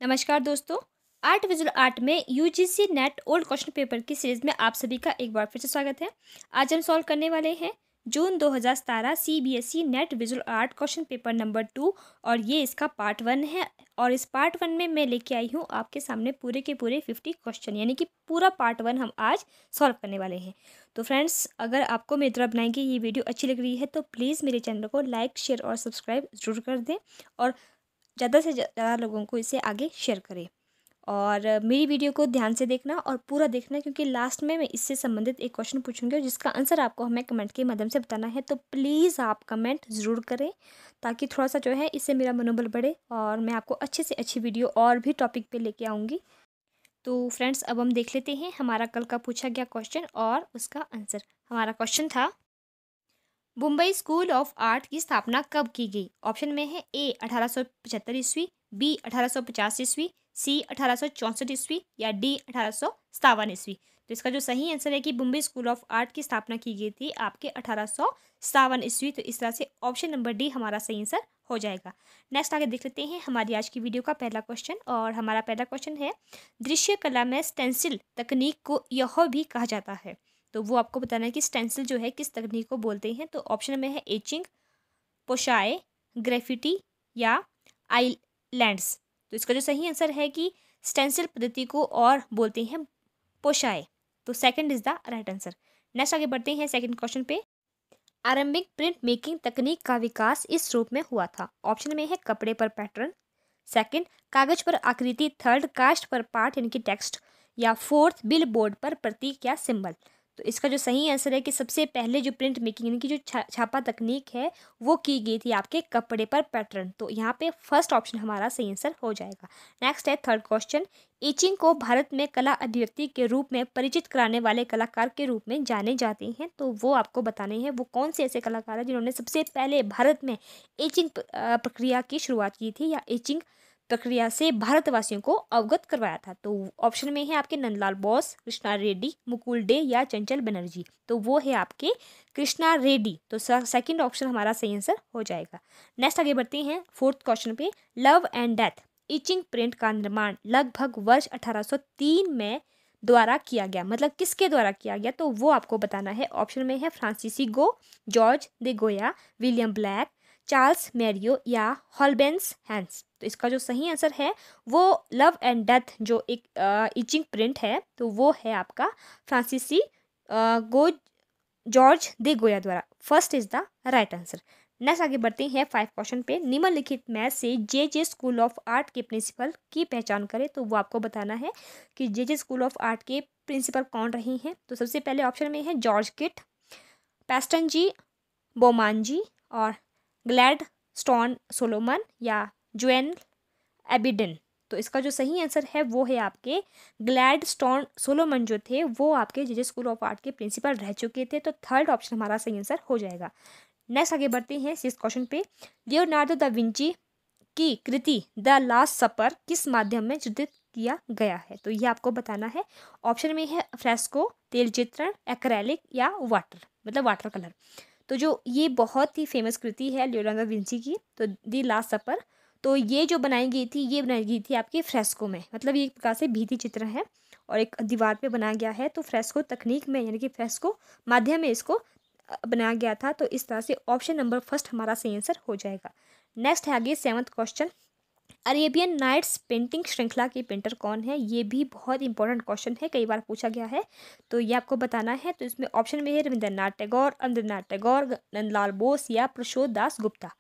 नमस्कार दोस्तों। Art visual art में UGC net old question paper की सीरीज में आप सभी का एक बार फिर से स्वागत है। आज हम सॉल्व करने वाले हैं जून 2017 CBSE net visual art question paper number 2 और ये इसका पार्ट 1 है। और इस पार्ट 1 में मैं लेके आई हूँ आपके सामने पूरे के पूरे 50 क्वेश्चन, यानी कि पूरा पार्ट 1 हम आज सॉल्व करने वाले हैं। तो फ्रेंड्स, अगर आपको मेरी तरह बनाएंगे ये वीडियो अच्छी लग रही है तो प्लीज़ मेरे चैनल को लाइक, शेयर और सब्सक्राइब जरूर कर दें और ज़्यादा से ज़्यादा लोगों को इसे आगे शेयर करें। और मेरी वीडियो को ध्यान से देखना और पूरा देखना, क्योंकि लास्ट में मैं इससे संबंधित एक क्वेश्चन पूछूंगी और जिसका आंसर आपको हमें कमेंट के माध्यम से बताना है। तो प्लीज़ आप कमेंट ज़रूर करें ताकि थोड़ा सा जो है इससे मेरा मनोबल बढ़े और मैं आपको अच्छे से अच्छी वीडियो और भी टॉपिक पे लेके आऊँगी। तो फ्रेंड्स, अब हम देख लेते हैं हमारा कल का पूछा गया क्वेश्चन और उसका आंसर। हमारा क्वेश्चन था, मुंबई स्कूल ऑफ आर्ट की स्थापना कब की गई? ऑप्शन में है ए 1875 ईस्वी, बी 1850 ईस्वी, सी 1864 ईस्वी या डी 1857 ईस्वी। तो इसका जो सही आंसर है कि मुंबई स्कूल ऑफ आर्ट की स्थापना की गई थी आपके 1857 ईस्वी। तो इस तरह से ऑप्शन नंबर डी हमारा सही आंसर हो जाएगा। नेक्स्ट आगे देख लेते हैं हमारी आज की वीडियो का पहला क्वेश्चन। और हमारा पहला क्वेश्चन है, दृश्य कला में स्टेंसिल तकनीक को यह भी कहा जाता है। तो वो आपको बताना है कि स्टेंसिल जो है किस तकनीक को बोलते हैं। तो ऑप्शन में है एचिंग, पोशाए, ग्रेफिटी या आईलैंड्स। तो इसका जो सही आंसर है कि स्टेंसिल पद्धति को और बोलते हैं पोशाए। तो second is the right answer. Next आगे बढ़ते हैं सेकंड क्वेश्चन पे। आरंभिक प्रिंट मेकिंग तकनीक का विकास इस रूप में हुआ था। ऑप्शन में है कपड़े पर पैटर्न, सेकंड कागज पर आकृति, थर्ड कास्ट पर पाठ यानी कि टेक्स्ट, या फोर्थ बिल बोर्ड पर प्रतीक या सिंबल। तो इसका जो सही आंसर है कि सबसे पहले जो प्रिंट मेकिंग यानी कि जो छापा तकनीक है वो की गई थी आपके कपड़े पर पैटर्न। तो यहाँ पे फर्स्ट ऑप्शन हमारा सही आंसर हो जाएगा। नेक्स्ट है थर्ड क्वेश्चन। इचिंग को भारत में कला अभिव्यक्ति के रूप में परिचित कराने वाले कलाकार के रूप में जाने जाते हैं। तो वो आपको बताने हैं वो कौन से ऐसे कलाकार हैं जिन्होंने सबसे पहले भारत में एचिंग प्रक्रिया की शुरुआत की थी या एचिंग प्रक्रिया से भारतवासियों को अवगत करवाया था। तो ऑप्शन में है आपके नंदलाल बोस, कृष्णा रेड्डी, मुकुल डे या चंचल बनर्जी। तो वो है आपके कृष्णा रेड्डी। तो सेकंड ऑप्शन हमारा सही आंसर हो जाएगा। नेक्स्ट आगे बढ़ते हैं फोर्थ क्वेश्चन पे। Love and death etching print का निर्माण लगभग वर्ष 1803 में द्वारा किया गया, मतलब किसके द्वारा किया गया? तो वो आपको बताना है। ऑप्शन में है फ्रांसीसी गो, जॉर्ज दे गोया, विलियम ब्लैक, चार्ल्स मैरियो या हॉलबेंस हैंस। तो इसका जो सही आंसर है वो लव एंड डेथ जो एक इचिंग प्रिंट है तो वो है आपका फ्रांसीसी गो जॉर्ज दे गोया द्वारा। First is the right answer. Next आगे बढ़ते हैं 5 क्वेश्चन पे। निम्नलिखित में से जे स्कूल ऑफ आर्ट के प्रिंसिपल की पहचान करें। तो वो आपको बताना है कि जे स्कूल ऑफ आर्ट के प्रिंसिपल कौन रहे हैं। तो सबसे पहले ऑप्शन में है जॉर्ज किट, पैस्टन जी, बोमान जी और ग्लैड स्टोन सोलोमन या जोएन एबिडन। तो इसका जो सही आंसर है वो है आपके ग्लैड स्टोन सोलोमन जो थे वो आपके जे स्कूल ऑफ आर्ट के प्रिंसिपल रह चुके थे। तो थर्ड ऑप्शन हमारा सही आंसर हो जाएगा। नेक्स्ट आगे बढ़ते हैं 6 क्वेश्चन पे। लियोनार्डो दा विंची की कृति द लास्ट सपर किस माध्यम में चित्रित किया गया है? तो ये आपको बताना है। ऑप्शन में है फ्रेस्को, तेल चित्रण, एक्रेलिक या वाटर मतलब वाटर कलर। तो जो ये बहुत ही फेमस कृति है लियोनार्डो दा विंची की, तो दी लास्ट सपर, तो ये जो बनाई गई थी ये बनाई गई थी आपके फ्रेस्को में, मतलब ये एक प्रकार से भित्ति चित्र है और एक दीवार पे बनाया गया है। तो फ्रेस्को तकनीक में यानी कि फ्रेस्को माध्यम में इसको बनाया गया था। तो इस तरह से ऑप्शन नंबर फर्स्ट हमारा सही आंसर हो जाएगा। नेक्स्ट है आगे 7th question. Arabian nights painting श्रृंखला के पेंटर कौन है? ये भी बहुत इंपॉर्टेंट क्वेश्चन है, कई बार पूछा गया है। तो ये आपको बताना है। तो इसमें ऑप्शन में है रविंद्रनाथ टैगोर, अमरनाथ टैगोर, नंदलाल बोस या प्रशोद दास गुप्ता।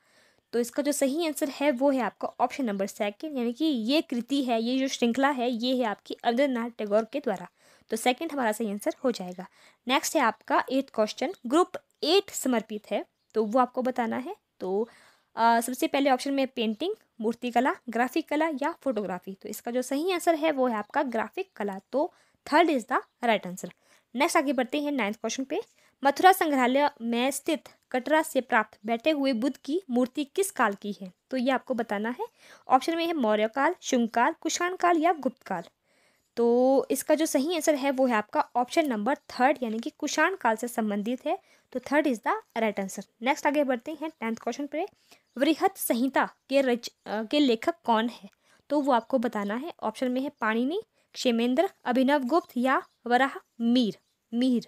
तो इसका जो सही आंसर है वो है आपका ऑप्शन नंबर सेकंड, यानी कि ये कृति है, ये जो श्रृंखला है ये है आपकी रविंद्रनाथ टैगोर के द्वारा। तो सेकंड हमारा सही आंसर हो जाएगा। नेक्स्ट है आपका 8th क्वेश्चन। ग्रुप 8 समर्पित है तो वो आपको बताना है। तो सबसे पहले ऑप्शन में पेंटिंग, मूर्तिकला, ग्राफिक कला या फोटोग्राफी। तो इसका जो सही आंसर है वो है आपका ग्राफिक कला। तो third is the right answer. Next आगे बढ़ते हैं 9th क्वेश्चन पे। मथुरा संग्रहालय में स्थित कटरा से प्राप्त बैठे हुए बुद्ध की मूर्ति किस काल की है? तो ये आपको बताना है। ऑप्शन में है मौर्य काल, शुंग काल, कुषाण काल या गुप्त काल। तो इसका जो सही आंसर है वो है आपका ऑप्शन नंबर थर्ड, यानी कि कुषाण काल से संबंधित है। तो third is the right answer. Next आगे बढ़ते हैं 10th क्वेश्चन पे। वृहत संहिता के लेखक कौन है? तो वो आपको बताना है। ऑप्शन में है पाणिनि, क्षेमेंद्र, अभिनव गुप्त या वराह मिहिर।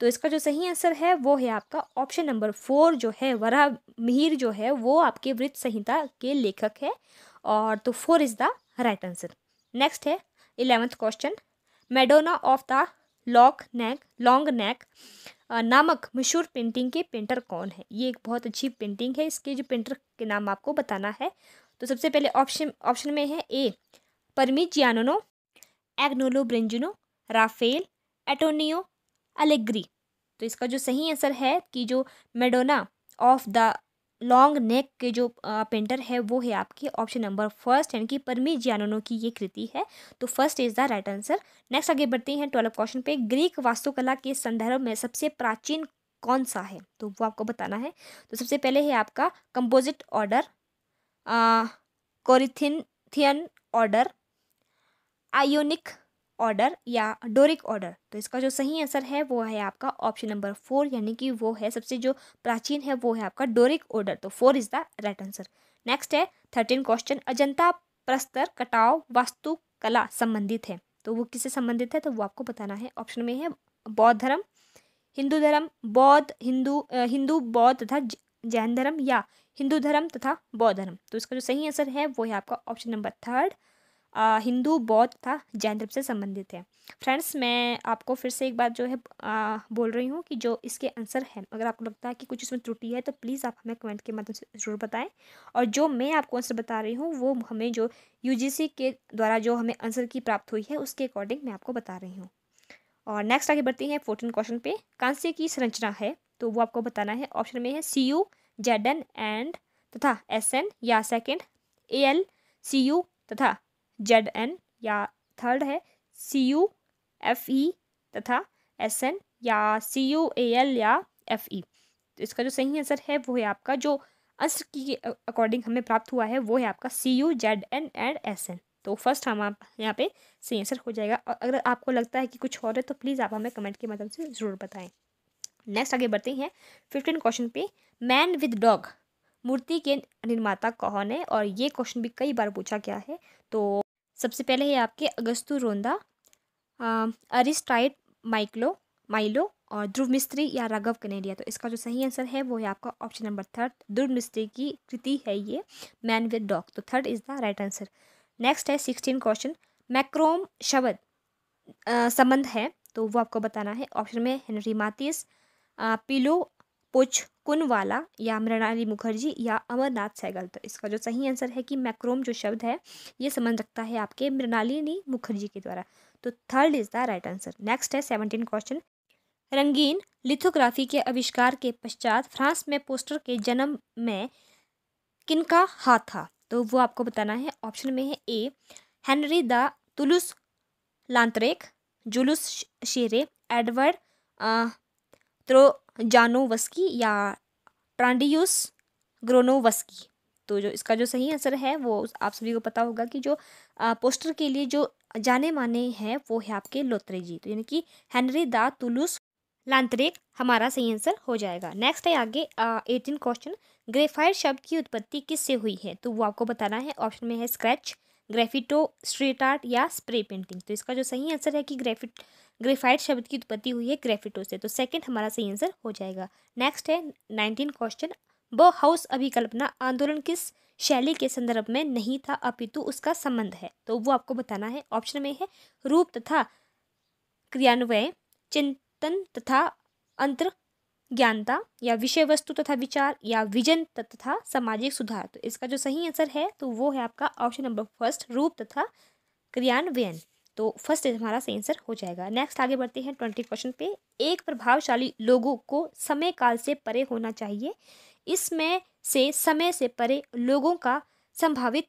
तो इसका जो सही आंसर है वो है आपका ऑप्शन नंबर 4 जो है वराह मिहिर जो है वो आपके वृत्त संहिता के लेखक है। और तो 4 is the right answer. Next है 11th question. Madonna of the long neck नामक मशहूर पेंटिंग के पेंटर कौन है? ये एक बहुत अच्छी पेंटिंग है, इसके जो पेंटर के नाम आपको बताना है। तो सबसे पहले ऑप्शन में है ए परमिजियानो, एग्नोलो ब्रेंजिनो, राफेल, एटोनियो अलेग्री। तो इसका जो सही आंसर है कि जो Madonna of the long neck के जो पेंटर है वो है आपके ऑप्शन नंबर फर्स्ट यानी कि परमिजियानो की ये कृति है। तो first is the right answer. Next आगे बढ़ते हैं 12 क्वेश्चन पे। ग्रीक वास्तुकला के संदर्भ में सबसे प्राचीन कौन सा है? तो वो आपको बताना है। तो सबसे पहले है आपका composite order, Corinthian order, ionic order या डोरिक ऑर्डर। तो इसका जो सही आंसर है वो है आपका ऑप्शन नंबर 4 यानी कि वो है सबसे जो प्राचीन है वो है आपका डोरिक ऑर्डर। तो 4 is the right answer. Next है 13 क्वेश्चन। अजंता प्रस्तर कटाव वास्तुकला संबंधित है, तो वो किससे संबंधित है? तो वो आपको बताना है। ऑप्शन में है बौद्ध धर्म, हिंदू धर्म, हिंदू बौद्ध तथा जैन धर्म या हिंदू धर्म तथा बौद्ध धर्म। तो इसका जो सही आंसर है वो है आपका ऑप्शन नंबर 3 हिंदू बौद्ध तथा जैन धर्म से संबंधित है। फ्रेंड्स, मैं आपको फिर से एक बात जो है बोल रही हूँ कि जो इसके आंसर है, अगर आपको लगता है कि कुछ इसमें त्रुटि है तो प्लीज़ आप हमें कमेंट के माध्यम से ज़रूर बताएं। और जो मैं आपको आंसर बता रही हूँ वो हमें जो यूजीसी के द्वारा जो हमें आंसर की प्राप्त हुई है उसके अकॉर्डिंग मैं आपको बता रही हूँ। और नेक्स्ट आगे बढ़ती हैं 14 क्वेश्चन पे। कांस्य की संरचना है, तो वो आपको बताना है। ऑप्शन में है CU, ZN एंड तथा SN या सेकंड AL CU तथा ZN या थर्ड है CU FE तथा SN या CU AL या FE। तो इसका जो सही आंसर है वो है आपका जो आंसर की अकॉर्डिंग हमें प्राप्त हुआ है वो है आपका CU ZN एंड SN। तो फर्स्ट हम आप यहाँ पे सही आंसर हो जाएगा। और अगर आपको लगता है कि कुछ और है तो प्लीज़ आप हमें कमेंट के माध्यम से ज़रूर बताएं। नेक्स्ट आगे बढ़ते हैं 15 क्वेश्चन पे। मैन विद डॉग मूर्ति के निर्माता कौन है? और ये क्वेश्चन भी कई बार पूछा गया है। तो सबसे पहले है आपके अगस्तु रोंदा, अरिस्टाइड माइलो और ध्रुव मिस्त्री या राघव कनेडिया। तो इसका जो सही आंसर है वो है आपका ऑप्शन नंबर 3 ध्रुव मिस्त्री की कृति है ये मैन विद डॉग। तो 3 is the right answer. Next है 16 क्वेश्चन। मैक्रोम शब्द संबंध है, तो वो आपको बताना है। ऑप्शन में हेनरी मातिस, पिलो पुचकुनवाला या मृणाली मुखर्जी या अमरनाथ सहगल। तो इसका जो सही आंसर है कि मैक्रोम जो शब्द है ये संबंध रखता है आपके मृणालिनी मुखर्जी के द्वारा। तो 3 is the right answer. Next है 17 क्वेश्चन। रंगीन लिथोग्राफी के आविष्कार के पश्चात फ्रांस में पोस्टर के जन्म में किनका हाथ था? तो वो आपको बताना है। ऑप्शन में है ए हेनरी द तुलुस लांत्रेक, जुलुस शेरे, एडवर्ड त्रोजानोवस्की या ट्रांडियुस ग्रोनोवस्की। तो जो इसका जो सही आंसर है वो आप सभी को पता होगा कि जो पोस्टर के लिए जो जाने माने हैं वो है आपके लोत्रे जी। तो यानी कि हेनरी द तुलुस लांत्रेक हमारा सही आंसर हो जाएगा। नेक्स्ट है आगे 18 क्वेश्चन। ग्रेफाइट शब्द की उत्पत्ति किससे हुई है? तो वो आपको बताना है। ऑप्शन में है स्क्रैच, ग्रेफिटो, स्ट्रीट आर्ट या स्प्रे पेंटिंग। तो इसका जो सही आंसर है कि ग्रेफाइट शब्द की उत्पत्ति हुई है ग्रेफिटो से। तो सेकंड हमारा सही आंसर हो जाएगा। नेक्स्ट है 19 क्वेश्चन। बॉहाउस अभिकल्पना आंदोलन किस शैली के संदर्भ में नहीं था अपितु उसका संबंध है? तो वो आपको बताना है। ऑप्शन में है रूप तथा क्रियान्वयन, चिंतन तथा अंतर ज्ञानता या विषय वस्तु तथा विचार या विजन तथा सामाजिक सुधार। तो इसका जो सही आंसर है तो वो है आपका ऑप्शन नंबर फर्स्ट रूप तथा क्रियान्वयन। तो फर्स्ट हमारा सही आंसर हो जाएगा। नेक्स्ट आगे बढ़ते हैं 20 क्वेश्चन पे। एक प्रभावशाली लोगों को समय काल से परे होना चाहिए, इसमें से समय से परे लोगों का संभावित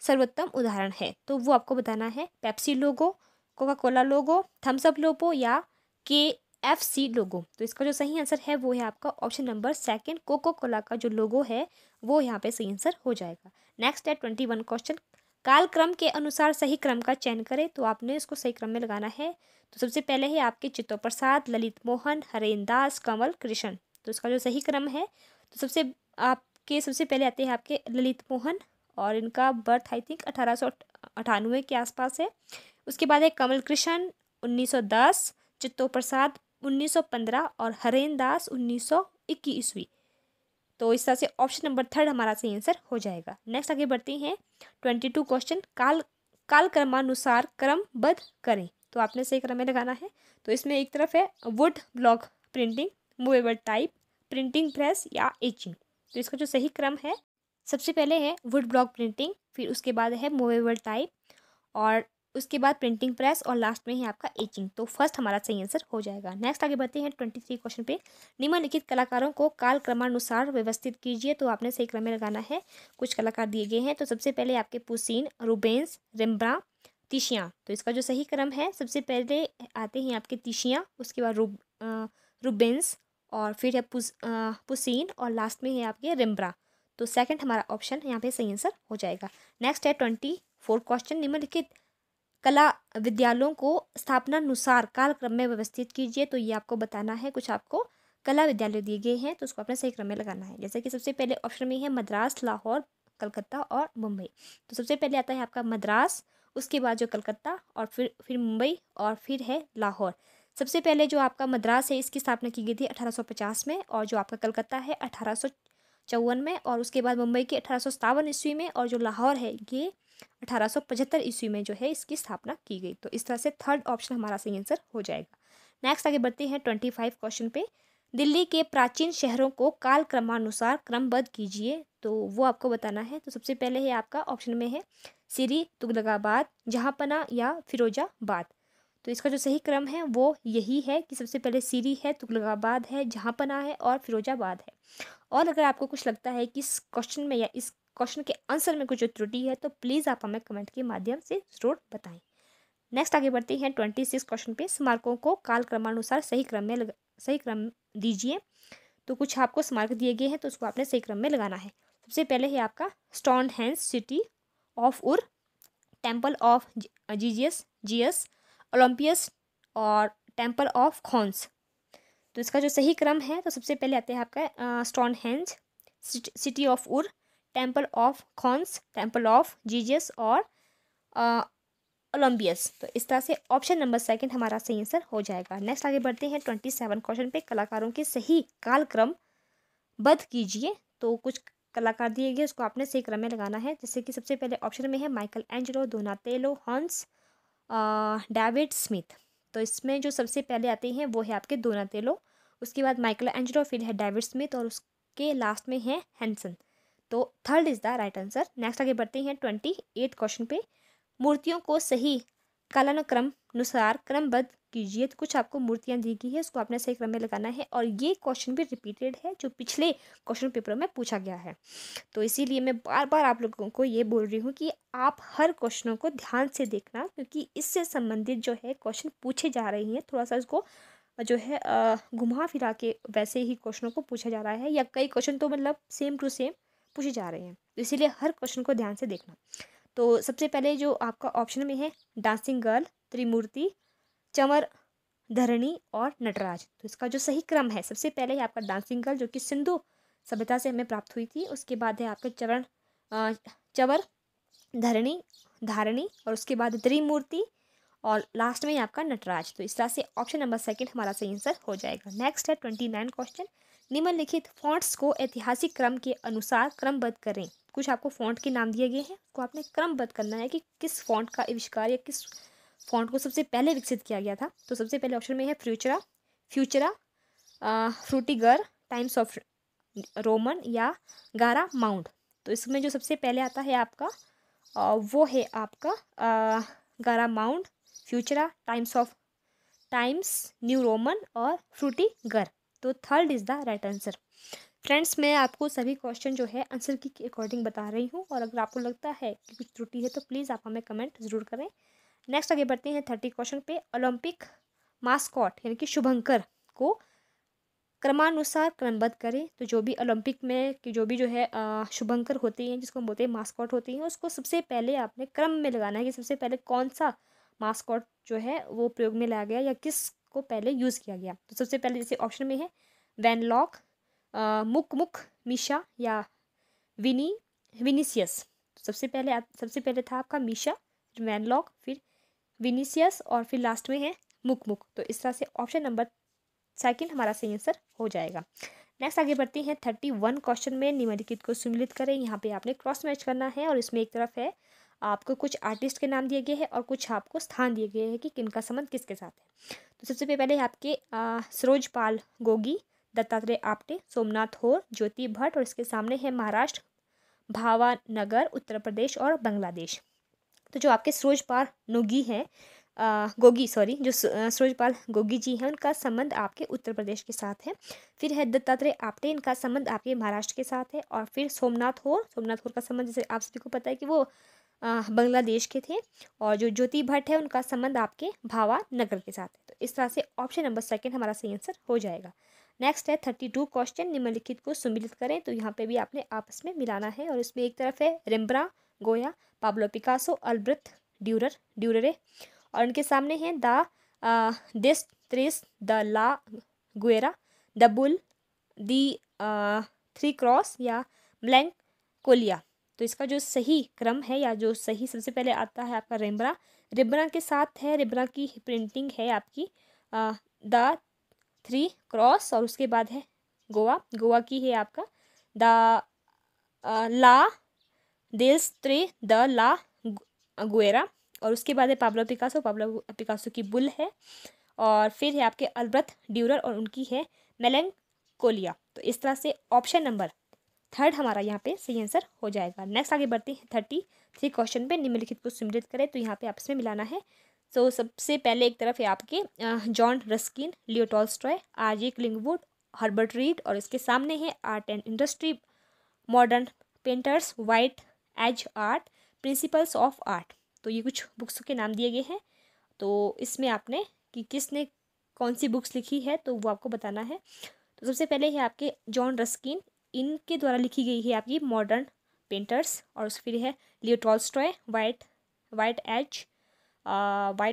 सर्वोत्तम उदाहरण है। तो वो आपको बताना है। पेप्सी लोगो, कोका कोला लोगो, थम्स अप लोगो या KFC लोगो। तो इसका जो सही आंसर है वो है आपका option number second Coca Cola का जो लोगो है वो यहाँ पे सही आंसर हो जाएगा। नेक्स्ट है 21 क्वेश्चन। कालक्रम के अनुसार सही क्रम का चयन करें, तो आपने इसको सही क्रम में लगाना है। तो सबसे पहले है आपके चित्तो प्रसाद, ललित मोहन, हरेन दास, कमल कृष्ण। तो इसका जो सही क्रम है तो सबसे पहले आते हैं आपके ललित मोहन और इनका बर्थ आई थिंक 98 के आसपास है। उसके बाद है कमल कृष्ण 1910, चित्तो प्रसाद 1915 और हरेन दास 1921 ईस्वी। तो इस तरह से ऑप्शन नंबर 3 हमारा सही आंसर हो जाएगा। नेक्स्ट आगे बढ़ते हैं 22 क्वेश्चन, काल क्रमानुसार क्रमबद्ध करें। तो आपने सही क्रम में लगाना है। तो इसमें एक तरफ है would block printing, movable type, printing press या एचिंग। तो इसका जो सही क्रम है, सबसे पहले है वुड ब्लॉक प्रिंटिंग, फिर उसके बाद है मूवेबल टाइप और उसके बाद प्रिंटिंग प्रेस और लास्ट में ही आपका एचिंग। तो फर्स्ट हमारा सही आंसर हो जाएगा। नेक्स्ट आगे बढ़ते हैं 23 क्वेश्चन पे, निम्नलिखित कलाकारों को काल क्रमानुसार व्यवस्थित कीजिए। तो आपने सही क्रम में लगाना है। कुछ कलाकार दिए गए हैं। तो सबसे पहले आपके पुसीन, रूबेंस, रेम्ब्रांट, तिशियां। तो इसका जो सही क्रम है, सबसे पहले आते हैं आपके तिशियां, उसके बाद रूबेंस और फिर है पुसीन और लास्ट में है आपके रेम्ब्रांट। तो सेकंड हमारा ऑप्शन यहाँ पे सही आंसर हो जाएगा। नेक्स्ट है 24 क्वेश्चन, निम्नलिखित कला विद्यालयों को स्थापनानुसार कालक्रम में व्यवस्थित कीजिए। तो ये आपको बताना है। कुछ आपको कला विद्यालय दिए गए हैं, तो उसको अपने सही क्रम में लगाना है। जैसे कि सबसे पहले ऑप्शन में है मद्रास, लाहौर, कलकत्ता और मुंबई। तो सबसे पहले आता है आपका मद्रास, उसके बाद जो कलकत्ता और फिर मुंबई और फिर है लाहौर। सबसे पहले जो आपका मद्रास है, इसकी स्थापना की गई थी 1850 में, और जो आपका कलकत्ता है 1854 में, और उसके बाद मुंबई की 1857 ईस्वी में, और जो लाहौर है ये 1875 ईस्वी में जो है इसकी स्थापना की गई। तो इस तरह से थर्ड ऑप्शन हमारा सही आंसर हो जाएगा। नेक्स्ट आगे बढ़ते हैं 25 क्वेश्चन पे, दिल्ली के प्राचीन शहरों को काल क्रमानुसार क्रमबद्ध कीजिए। तो वो आपको बताना है। तो सबसे पहले है आपका ऑप्शन में है सिरी, तुगलकाबाद, जहांपना या फिरोजाबाद। तो इसका जो सही क्रम है वो यही है कि सबसे पहले सिरी है, तुगलकाबाद है, जहांपना है और फिरोजाबाद है। और अगर आपको कुछ लगता है कि इस क्वेश्चन में या इस क्वेश्चन के आंसर में कुछ त्रुटि है, तो प्लीज़ आप हमें कमेंट के माध्यम से ज़रूर बताएं। नेक्स्ट आगे बढ़ते हैं 26 क्वेश्चन पे, स्मारकों को काल क्रमानुसार सही क्रम दीजिए। तो कुछ आपको स्मारक दिए गए हैं, तो उसको आपने सही क्रम में लगाना है। सबसे पहले है आपका Stonehenge, city of Ur, temple of Jesus, ओलंपियस और टेम्पल ऑफ खॉन्स। तो इसका जो सही क्रम है, तो सबसे पहले आते हैं आपका Stonehenge, city of Ur, temple of Khons, temple of Jesus और ओलंपियस। तो इस तरह से ऑप्शन नंबर सेकंड हमारा सही आंसर हो जाएगा। नेक्स्ट आगे बढ़ते हैं 27 क्वेश्चन पे, कलाकारों के सही कालक्रम बद्ध कीजिए। तो कुछ कलाकार दिए गए, उसको आपने सही क्रम में लगाना है। जैसे कि सबसे पहले ऑप्शन में है माइकल एंजेलो, दोनातेलो, हॉन्स, डेविड स्मिथ। तो इसमें जो सबसे पहले आते हैं वो है आपके दोनातेलो, उसके बाद माइकल एंजेलो, फिर है डेविड स्मिथ और उसके लास्ट में है हैंसन। तो third is the right answer. Next आगे बढ़ते हैं 28 क्वेश्चन पे, मूर्तियों को सही कालानुक्रम अनुसार क्रमबद्ध कीजिए। तो कुछ आपको मूर्तियां दी गई है, उसको आपने सही क्रम में लगाना है। और ये क्वेश्चन भी रिपीटेड है, जो पिछले क्वेश्चन पेपर में पूछा गया है। तो इसीलिए मैं बार बार आप लोगों को ये बोल रही हूँ कि आप हर क्वेश्चनों को ध्यान से देखना, क्योंकि इससे संबंधित जो है क्वेश्चन पूछे जा रहे हैं। थोड़ा सा इसको जो है घुमा फिरा के वैसे ही क्वेश्चनों को पूछा जा रहा है, या कई क्वेश्चन तो मतलब सेम टू सेम पूछे जा रहे हैं। तो इसीलिए हर क्वेश्चन को ध्यान से देखना। तो सबसे पहले जो आपका ऑप्शन में है डांसिंग गर्ल, त्रिमूर्ति, चमर, धरणी और नटराज। तो इसका जो सही क्रम है, सबसे पहले है आपका डांसिंग गर्ल, जो कि सिंधु सभ्यता से हमें प्राप्त हुई थी। उसके बाद है आपके चवर, धरणी, धारणी और उसके बाद त्रिमूर्ति और लास्ट में आपका नटराज। तो इस तरह से ऑप्शन नंबर सेकंड हमारा सही आंसर हो जाएगा। नेक्स्ट है 29 क्वेश्चन, निम्नलिखित फॉन्ट्स को ऐतिहासिक क्रम के अनुसार क्रमबद्ध करें। कुछ आपको फॉन्ट के नाम दिए गए हैं, उसको आपने क्रमबद्ध करना है कि किस फॉन्ट का आविष्कार या किस फॉन्ट को सबसे पहले विकसित किया गया था। तो सबसे पहले ऑप्शन में है फ्यूचरा, फ्रूटिगर, टाइम्स ऑफ रोमन या गारा माउंट। तो इसमें जो सबसे पहले आता है आपका वो है आपका गारा mount, Futura, times new Roman और फ्रूटिगर। तो third is the right answer. Friends, मैं आपको सभी क्वेश्चन जो है आंसर की अकॉर्डिंग बता रही हूँ, और अगर आपको लगता है कि कुछ त्रुटि है तो प्लीज़ आप हमें कमेंट जरूर करें। नेक्स्ट आगे बढ़ते हैं 30 क्वेश्चन पे, ओलंपिक मास्कॉट यानी कि शुभंकर को क्रमानुसार क्रमबद्ध करें। तो जो भी ओलंपिक में कि जो भी जो है शुभंकर होते हैं, जिसको हम बोलते हैं मास्कॉट होती हैं, उसको सबसे पहले आपने क्रम में लगाना है कि सबसे पहले कौन सा मास्कॉट जो है वो प्रयोग में लाया गया या किस को पहले यूज़ किया गया। तो सबसे पहले जैसे ऑप्शन में है वैन मुक मीशा या विनीसियस। सबसे पहले था आपका मीशा, फिर वैनलॉक, फिर विनीसियस और फिर लास्ट में है मुकमुक। तो इस तरह से ऑप्शन नंबर सेकंड हमारा सही आंसर हो जाएगा। नेक्स्ट आगे बढ़ती हैं 31 क्वेश्चन में निम्नलिखित को सम्मिलित करें। यहाँ पे आपने क्रॉस मैच करना है और इसमें एक तरफ है आपको कुछ आर्टिस्ट के नाम दिए गए हैं और कुछ आपको स्थान दिए गए हैं कि किनका संबंध किसके साथ है। तो सबसे पहले आपके सरोजपाल गोगी, दत्तात्रेय आपटे, सोमनाथ होर, ज्योति भट्ट और इसके सामने है महाराष्ट्र, भावानगर उत्तर प्रदेश और बांग्लादेश। तो जो आपके सरोजपाल नोगी हैं गोगी सॉरी जो सरोजपाल गोगी जी हैं उनका संबंध आपके उत्तर प्रदेश के साथ है। फिर है दत्तात्रेय आपटे, इनका संबंध आपके महाराष्ट्र के साथ है। और फिर सोमनाथ होर का संबंध जैसे आप सभी को पता है कि वो बांग्लादेश के थे। और जो ज्योति भट्ट है उनका संबंध आपके भावानगर के साथ है। तो इस तरह से ऑप्शन नंबर सेकंड हमारा सही आंसर हो जाएगा। नेक्स्ट है 32 क्वेश्चन, निम्नलिखित को सम्मिलित करें। तो यहाँ पे भी आपने आपस में मिलाना है और इसमें एक तरफ है रेम्ब्रा गोया, पाब्लो पिकासो, अल्ब्रेcht ड्यूररे और उनके सामने है the Desastres, de la Guerra, the Bull, the three cross या ब्लैंक कोलिया। तो इसका जो सही क्रम है या जो सही सबसे पहले आता है आपका रेम्ब्रा के साथ है। रेम्ब्रा की प्रिंटिंग है आपकी द थ्री क्रॉस और उसके बाद है गोवा की है आपका द ला देल्स त्रे द ला गुएरा और उसके बाद है पाब्लो पिकासो की बुल है। और फिर है आपके अल्ब्रेcht ड्यूरर और उनकी है मेलैंकोलिया। तो इस तरह से ऑप्शन नंबर थर्ड हमारा यहाँ पे सही आंसर हो जाएगा। नेक्स्ट आगे बढ़ते हैं 33 क्वेश्चन पे, निम्नलिखित को सम्मिलित करें। तो यहाँ पे आपस में मिलाना है। तो सबसे पहले एक तरफ है आपके John Ruskin, Leo Tolstoy, RG Collingwood, Herbert Read और इसके सामने है Art and Industry, Modern Painters, What is Art, Principles of Art. तो ये कुछ बुक्स के नाम दिए गए हैं। तो इसमें आपने कि किसने कौन सी बुक्स लिखी है तो वो आपको बताना है। तो सबसे पहले है आपके जॉन रस्किन, इनके द्वारा लिखी गई है आपकी मॉडर्न पेंटर्स। और फिर है Leo Tolstoy, what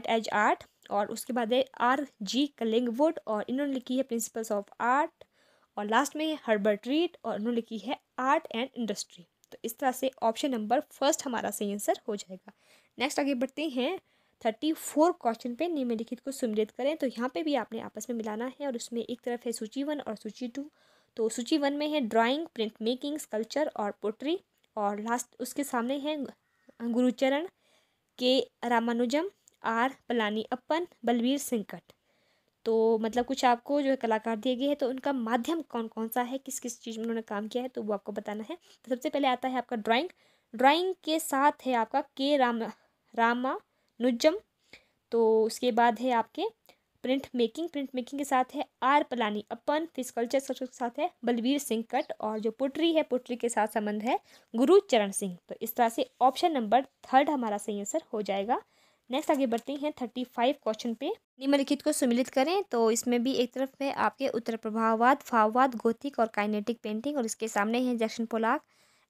is art और उसके बाद है आर.जी. क्लिंगवुड और इन्होंने लिखी है प्रिंसिपल्स ऑफ आर्ट। और लास्ट में है हर्बर्ट रीड और उन्होंने लिखी है आर्ट एंड इंडस्ट्री। तो इस तरह से ऑप्शन नंबर फर्स्ट हमारा सही आंसर हो जाएगा। नेक्स्ट आगे बढ़ते हैं 34 क्वेश्चन पे, निम्नलिखित को सम्मिलित करें। तो यहाँ पे भी आपने आपस में मिलाना है और उसमें एक तरफ है सूची 1 और सूची 2। तो सूची 1 में है ड्राइंग, प्रिंट मेकिंग, स्कल्पचर और पोट्री और लास्ट उसके सामने है गुरुचरण, के रामानुजम, आर पलानीअप्पन, बलवीर सिंकट। तो मतलब कुछ आपको जो है कलाकार दिए गए हैं तो उनका माध्यम कौन कौन सा है, किस किस चीज़ में उन्होंने काम किया है तो वो आपको बताना है। तो सबसे पहले आता है आपका ड्राइंग के साथ है आपका के रामानुजम। तो उसके बाद है आपके प्रिंट मेकिंग के साथ है आर पलानीअप्पन, फिर स्कल्पचर के साथ है बलवीर सिंकट और जो पोट्री है पोट्री के साथ संबंध है गुरुचरण सिंह। तो इस तरह से ऑप्शन नंबर थर्ड हमारा सही आंसर हो जाएगा। नेक्स्ट आगे बढ़ते हैं 35 क्वेश्चन पे, निम्नलिखित को सम्मिलित करें। तो इसमें भी एक तरफ है आपके उत्तर प्रभाववाद, फाववाद, गोथिक और काइनेटिक पेंटिंग और इसके सामने है जैक्सन पोलाक,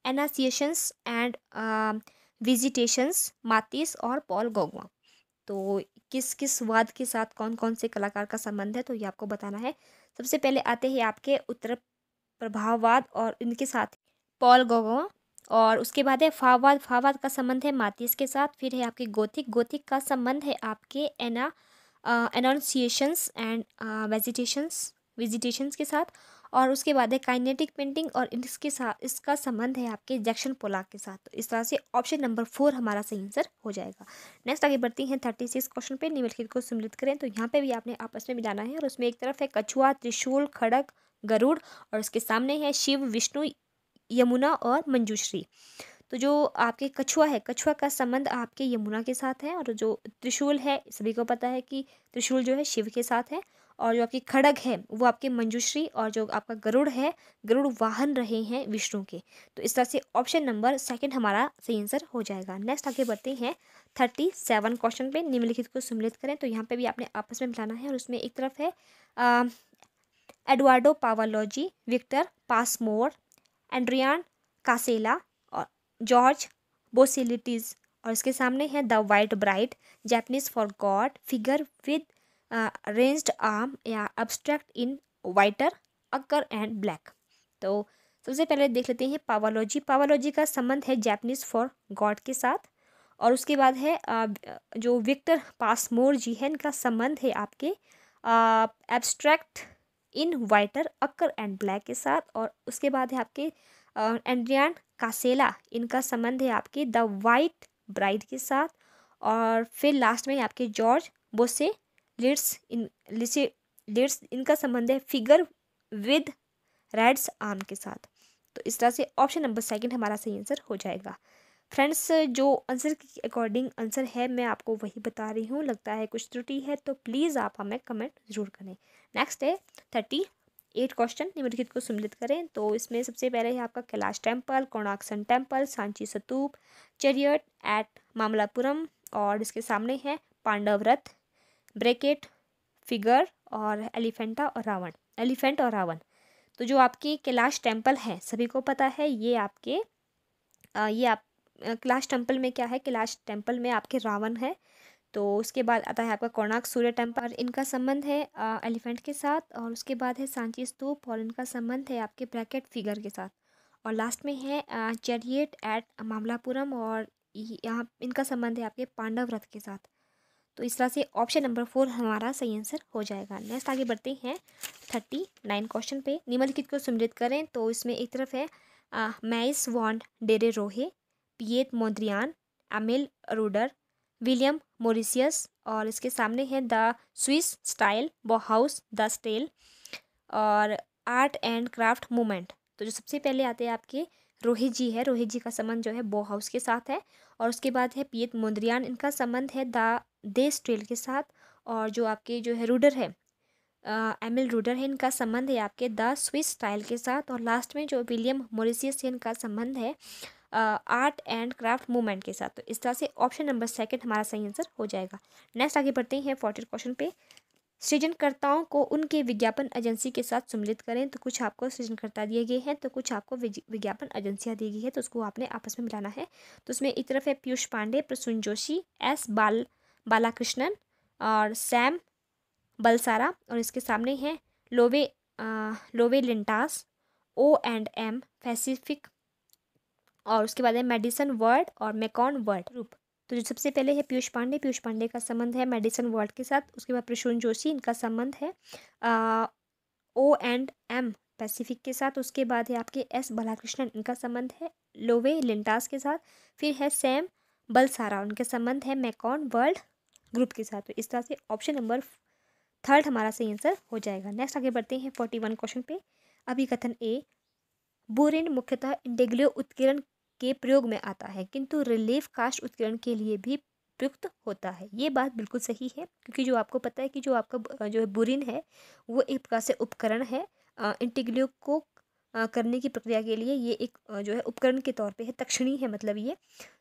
एनासिएशंस एंड विजिटेशंस, मातिस और पॉल गौगुआ। तो किस किस वाद के साथ कौन कौन से कलाकार का संबंध है तो ये आपको बताना है। सबसे पहले आते हैं आपके उत्तर प्रभाववाद और इनके साथ पॉल गौगुआ और उसके बाद है फाववाद का संबंध है मातिस के साथ। फिर है आपके गोथिक का संबंध है आपके एनाउंसिएशंस एंड विजिटेशंस के साथ। और उसके बाद है काइनेटिक पेंटिंग और इसका संबंध है आपके जैक्सन पोलाक के साथ। तो इस तरह से ऑप्शन नंबर 4 हमारा सही आंसर हो जाएगा। नेक्स्ट आगे बढ़ती हैं 36 क्वेश्चन पे, निम्नलिखित को सम्मिलित करें। तो यहाँ पे भी आपने आपस में मिलाना है और उसमें एक तरफ है कछुआ, त्रिशूल, खड़ग, गरुड़ और उसके सामने है शिव, विष्णु, यमुना और मंजूश्री। तो जो आपके कछुआ का संबंध आपके यमुना के साथ है और जो त्रिशूल है सभी को पता है कि त्रिशूल जो है शिव के साथ है। और जो आपकी खड़ग है वो आपके मंजूश्री और जो आपका गरुड़ है गरुड़ वाहन रहे हैं विष्णु के। तो इस तरह से ऑप्शन नंबर सेकंड हमारा सही आंसर हो जाएगा। नेक्स्ट आगे बढ़ते हैं 37 क्वेश्चन पे, निम्नलिखित को सम्मिलित करें। तो यहाँ पे भी आपने आपस में मिलाना है और उसमें एक तरफ है एडुआर्डो पावालोजी, विक्टर पासमोर, एंड्रियान कासेला और जॉर्ज बोसिलिटीज और इसके सामने है the white bride, Japanese for God, figure with ranged arm या abstract in white, ochre and black. तो सबसे पहले देख लेते हैं पावालोजी का संबंध है जैपनीज फॉर गॉड के साथ। और उसके बाद है जो विक्टर पासमोर जी है, इनका संबंध है आपके abstract in white ochre and black के साथ। और उसके बाद है आपके एंड्रियान कासेला, इनका संबंध है आपके द वाइट ब्राइड के साथ। और फिर लास्ट में आपके जॉर्ज बोसे लिट्स इनका संबंध है फिगर विद रेड्स आर्म के साथ। तो इस तरह से ऑप्शन नंबर सेकंड हमारा सही आंसर हो जाएगा। फ्रेंड्स, जो आंसर के अकॉर्डिंग आंसर है मैं आपको वही बता रही हूँ, लगता है कुछ त्रुटि है तो प्लीज़ आप हमें कमेंट जरूर करें। नेक्स्ट है 38 क्वेश्चन, निम्नलिखित को सम्मिलित करें। तो इसमें सबसे पहले है आपका Kailash temple, Konark sun temple, Sanchi stupa, chariot at Mamallapuram, और इसके सामने है पांडव रथ, ब्रैकेट फिगर और एलिफेंट और रावण। तो जो आपकी कैलाश टेम्पल है सभी को पता है, ये आपके कैलाश टेम्पल में क्या है, कैलाश टेम्पल में आपके रावण है। तो उसके बाद आता है आपका कोणार्क सूर्य टेम्पल, इनका संबंध है एलिफेंट के साथ। और उसके बाद है सांची स्तूप, और इनका संबंध है आपके ब्रैकेट फिगर के साथ। और लास्ट में है चैरियट एट मामलापुरम, और यहाँ इनका संबंध है आपके पांडव रथ के साथ। तो इस तरह से ऑप्शन नंबर 4 हमारा सही आंसर हो जाएगा। नेक्स्ट आगे बढ़ते हैं 39 क्वेश्चन पे। निम्नलिखित को सम्मिलित करें। तो इसमें एक तरफ है मैइस van der Rohe, Piet Mondrian, Emil Ruder, William Morris, और इसके सामने है the Swiss style, Bauhaus De Stijl, और आर्ट एंड क्राफ्ट मूवमेंट। तो जो सबसे पहले आते हैं आपके रोहित जी है, रोहित जी का संबंध जो है बॉहाउस के साथ है। और उसके बाद है पिएट मोद्रियान, इनका संबंध है दे स्टेल के साथ। और जो आपके जो है रूडर है एमिल रूडर है, इनका संबंध है आपके द स्विस स्टाइल के साथ। और लास्ट में जो विलियम मोरिसियस है, इनका संबंध है आर्ट एंड क्राफ्ट मूवमेंट के साथ। तो इस तरह से ऑप्शन नंबर सेकंड हमारा सही आंसर हो जाएगा। नेक्स्ट आगे बढ़ते हैं 40 क्वेश्चन पे। सृजनकर्ताओं को उनके विज्ञापन एजेंसी के साथ सम्मिलित करें। तो कुछ आपको सृजनकर्ता दिए गए हैं, तो कुछ आपको विज्ञापन एजेंसियां दी गई है, तो उसको आपने आपस में मिलाना है। तो उसमें एक तरफ है पीयूष पांडे, प्रसून जोशी, बालाकृष्णन और सैम बलसारा, और इसके सामने है लोवे लिंटास, O&M पैसिफिक, और उसके बाद है मेडिसन वर्ल्ड और मेकॉन वर्ल्ड ग्रुप। तो जो सबसे पहले है पीयूष पांडे का संबंध है मेडिसन वर्ल्ड के साथ। उसके बाद प्रसून जोशी, इनका संबंध है O&M पैसिफिक के साथ। उसके बाद है आपके S बालाकृष्णन, इनका संबंध है लोवे लिंटास के साथ। फिर है सैम बलसारा, उनके संबंध है मेकॉन वर्ल्ड ग्रुप के साथ। तो इस तरह से ऑप्शन नंबर 3 हमारा सही आंसर हो जाएगा। नेक्स्ट आगे बढ़ते हैं 41 क्वेश्चन पे। अभिकथन ए, बोरेन मुख्यतः इंटेग्लियो उत्कीर्ण के प्रयोग में आता है, किंतु रिलीफ कास्ट उत्कीर्ण के लिए भी प्रयुक्त होता है। ये बात बिल्कुल सही है, क्योंकि जो आपको पता है कि जो आपका जो है बोरिन है वो एक प्रकार से उपकरण है। इंटेग्लियो को करने की प्रक्रिया के लिए ये एक जो है उपकरण के तौर पे है, तक्षणी है मतलब ये।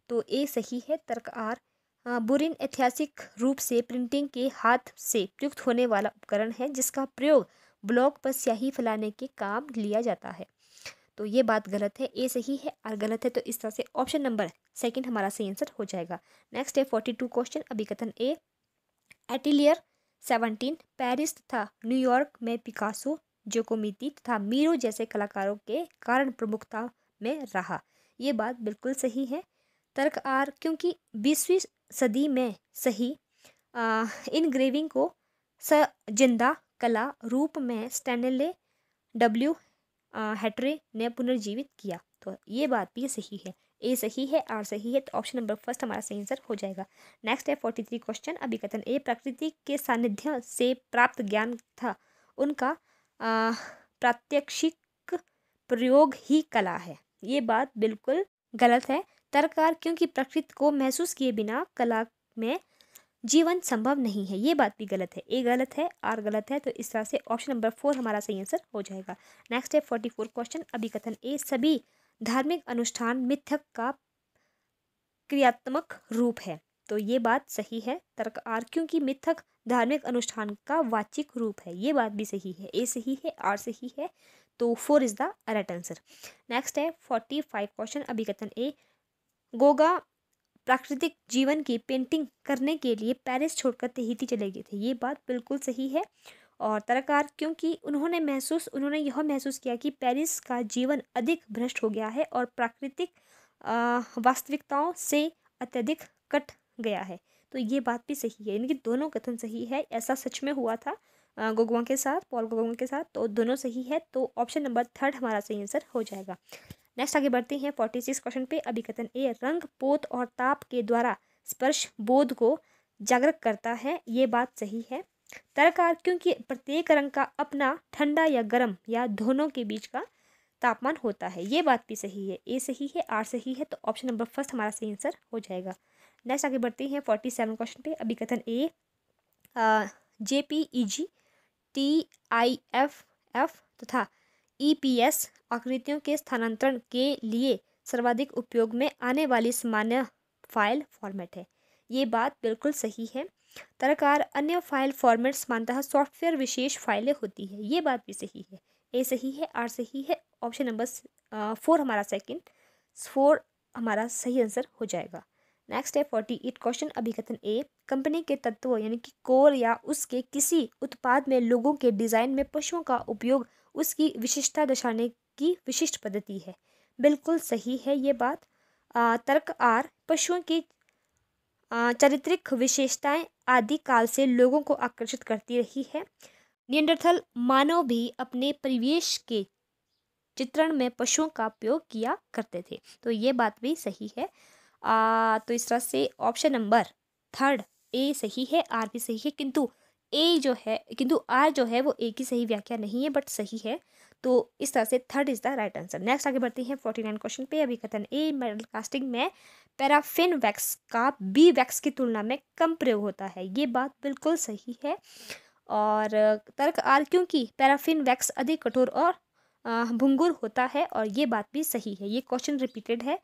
तो ए सही है। तर्क आर, बोरिन ऐतिहासिक रूप से प्रिंटिंग के हाथ से प्रयुक्त होने वाला उपकरण है, जिसका प्रयोग ब्लॉक पर स्याही फैलाने के काम लिया जाता है। तो ये बात गलत है, ए सही है और गलत है। तो इस तरह से ऑप्शन नंबर सेकंड हमारा सही आंसर हो जाएगा। नेक्स्ट है 42 क्वेश्चन। अभिकथन ए, एटिलियर 17 पेरिस तथा न्यूयॉर्क में पिकासो, जोकोमिती तथा मीरो जैसे कलाकारों के कारण प्रमुखता में रहा। ये बात बिल्कुल सही है। तर्क आर, क्योंकि 20वीं सदी में सही इनग्रेविंग को जिंदा कला रूप में स्टैनले डब्ल्यू हैटरे ने पुनर्जीवित किया। तो ये बात भी सही है, ए सही है, आर सही है। तो ऑप्शन नंबर फर्स्ट हमारा सही आंसर हो जाएगा। नेक्स्ट है 43 क्वेश्चन। अभिकथन ए, प्रकृति के सानिध्य से प्राप्त ज्ञान था उनका प्रात्यक्षिक प्रयोग ही कला है। ये बात बिल्कुल गलत है। तर्ककार, क्योंकि प्रकृति को महसूस किए बिना कला में जीवन संभव नहीं है। ये बात भी गलत है, ए गलत है, आर गलत है। तो इस तरह से ऑप्शन नंबर 4 हमारा सही आंसर हो जाएगा। नेक्स्ट है 44 क्वेश्चन। अभिकथन ए, सभी धार्मिक अनुष्ठान मिथक का क्रियात्मक रूप है। तो ये बात सही है। तर्क आर, क्योंकि मिथक धार्मिक अनुष्ठान का वाचिक रूप है। ये बात भी सही है, ए सही है, आर सही है। तो 4 is the right answer. Next है 45 क्वेश्चन। अभिकथन ए, गोगा प्राकृतिक जीवन की पेंटिंग करने के लिए पेरिस छोड़कर तहीती चले गए थे। ये बात बिल्कुल सही है। और तर्ककार, क्योंकि उन्होंने यह महसूस किया कि पेरिस का जीवन अधिक भ्रष्ट हो गया है और प्राकृतिक वास्तविकताओं से अत्यधिक कट गया है। तो ये बात भी सही है, यानी कि दोनों कथन सही है। ऐसा सच में हुआ था गोगोआ के साथ, पॉल गोगोआ के साथ। तो दोनों सही है, तो ऑप्शन नंबर 3 हमारा सही आंसर हो जाएगा। नेक्स्ट आगे बढ़ते हैं 46 क्वेश्चन पे। अभिकथन ए, रंग, पोत और ताप के द्वारा स्पर्श बोध को जागृत करता है। ये बात सही है। तर्ककार, क्योंकि प्रत्येक रंग का अपना ठंडा या गर्म या दोनों के बीच का तापमान होता है। ये बात भी सही है। ए सही है, आर सही है, तो ऑप्शन नंबर फर्स्ट हमारा सही आंसर हो जाएगा। नेक्स्ट आगे बढ़ते हैं 47 क्वेश्चन पे। अभिकथन ए, JPEG, TIFF तथा EPS आकृतियों के स्थानांतरण के लिए सर्वाधिक उपयोग में आने वाली सामान्य फाइल फॉर्मेट है। ये बात बिल्कुल सही है। तर्ककार, अन्य फाइल फॉर्मेट सामान्यतः सॉफ्टवेयर विशेष फाइलें होती है। ये बात भी सही है। ए सही है, आर सही है, ऑप्शन नंबर 4 हमारा सेकंड 4 हमारा सही आंसर हो जाएगा। नेक्स्ट है 48 क्वेश्चन। अभिकथन ए, कंपनी के तत्व यानी कि कोर या उसके किसी उत्पाद में लोगों के डिजाइन में पशुओं का उपयोग उसकी विशिष्टता दर्शाने की विशिष्ट पद्धति है। बिल्कुल सही है ये बात। तर्क आर, पशुओं की चारित्रिक विशेषताएं आदि काल से लोगों को आकर्षित करती रही है। निएंडरथल मानव भी अपने परिवेश के चित्रण में पशुओं का उपयोग किया करते थे। तो ये बात भी सही है। तो इस तरह से ऑप्शन नंबर 3 ए सही है, आर भी सही है, किंतु आर जो है वो ए की सही व्याख्या नहीं है, बट सही है। तो इस तरह से 3 is the right answer. Next आगे बढ़ते हैं 49 क्वेश्चन पे। अभिकथन ए, मेटल कास्टिंग में पैराफिन वैक्स का बी वैक्स की तुलना में कम प्रयोग होता है। ये बात बिल्कुल सही है। और तर्क आर, क्योंकि पैराफिन वैक्स अधिक कठोर और भंगुर होता है, और ये बात भी सही है। ये क्वेश्चन रिपीटेड है,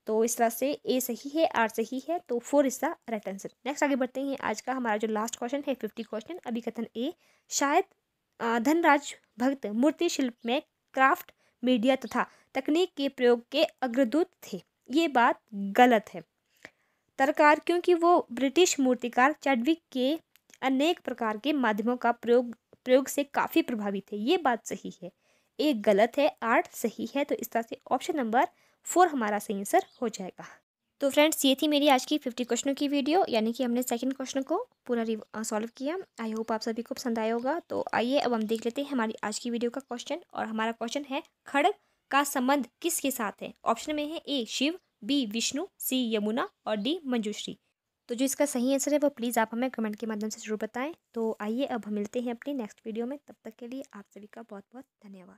तो इस तरह से ए सही है, आर सही है, तो 4 is the right answer. Next आगे बढ़ते हैं। आज का हमारा जो लास्ट क्वेश्चन है 50 क्वेश्चन। अभिकथन ए, शायद धनराज भक्त मूर्ति शिल्प में क्राफ्ट मीडिया तथा तकनीक के प्रयोग के अग्रदूत थे। ये बात गलत है। तर्ककार, क्योंकि वो ब्रिटिश मूर्तिकार चैडविक के अनेक प्रकार के माध्यमों का प्रयोग से काफ़ी प्रभावित थे। ये बात सही है। एक गलत है, 8 सही है, तो इस तरह से ऑप्शन नंबर 4 हमारा सही आंसर हो जाएगा। तो फ्रेंड्स, ये थी मेरी आज की 50 क्वेश्चनों की वीडियो, यानी कि हमने सेकंड क्वेश्चन को पूरा सॉल्व किया। आई होप आप सभी को पसंद आया होगा। तो आइए अब हम देख लेते हैं हमारी आज की वीडियो का क्वेश्चन। और हमारा क्वेश्चन है, खड्ग का संबंध किसके साथ है? ऑप्शन में है ए शिव, बी विष्णु, सी यमुना और डी मंजूश्री। तो जो इसका सही आंसर है वो प्लीज़ आप हमें कमेंट के माध्यम से जरूर बताएं। तो आइए अब हम मिलते हैं अपनी नेक्स्ट वीडियो में। तब तक के लिए आप सभी का बहुत बहुत धन्यवाद।